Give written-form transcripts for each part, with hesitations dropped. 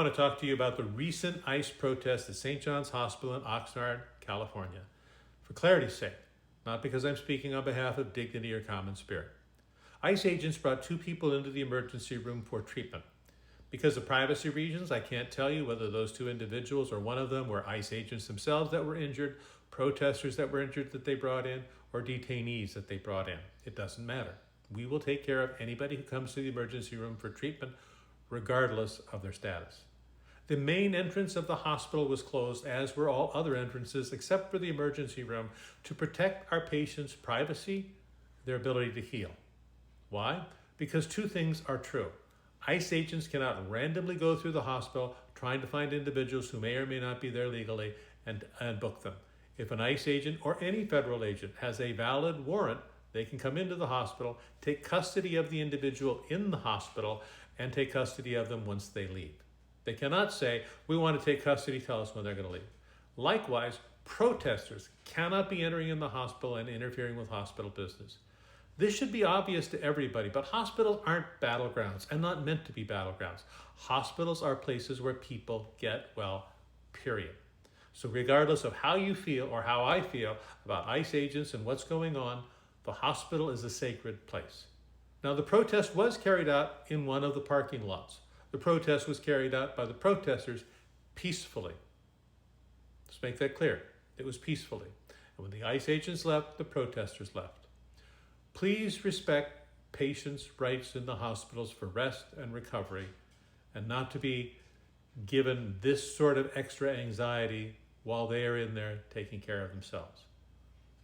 want to talk to you about the recent ICE protest at St. John's Hospital in Oxnard, California. For clarity's sake, not because I'm speaking on behalf of dignity or common spirit. ICE agents brought 2 people into the emergency room for treatment. Because of privacy reasons, I can't tell you whether those 2 individuals or one of them were ICE agents themselves that were injured, protesters that were injured that they brought in, or detainees that they brought in. It doesn't matter. We will take care of anybody who comes to the emergency room for treatment, regardless of their status. The main entrance of the hospital was closed, as were all other entrances except for the emergency room, to protect our patients' privacy, their ability to heal. Why? Because 2 things are true. ICE agents cannot randomly go through the hospital trying to find individuals who may or may not be there legally and book them. If an ICE agent or any federal agent has a valid warrant, they can come into the hospital, take custody of the individual in the hospital, and take custody of them once they leave. They cannot say, we want to take custody, tell us when they're going to leave. Likewise, protesters cannot be entering in the hospital and interfering with hospital business. This should be obvious to everybody, but hospitals aren't battlegrounds and not meant to be battlegrounds. Hospitals are places where people get well, period. So regardless of how you feel or how I feel about ICE agents and what's going on, the hospital is a sacred place. Now, the protest was carried out in one of the parking lots. The protest was carried out by the protesters peacefully. Let's make that clear. It was peacefully. And when the ICE agents left, the protesters left. Please respect patients' rights in the hospitals for rest and recovery, and not to be given this sort of extra anxiety while they are in there taking care of themselves.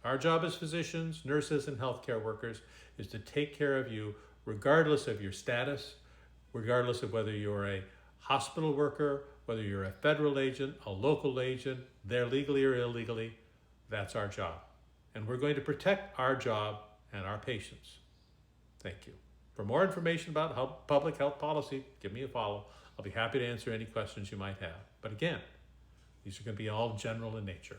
Our job as physicians, nurses, and healthcare workers is to take care of you regardless of your status, regardless of whether you're a hospital worker, whether you're a federal agent, a local agent, there legally or illegally. That's our job. And we're going to protect our job and our patients. Thank you. For more information about public health policy, give me a follow. I'll be happy to answer any questions you might have. But again, these are going to be all general in nature.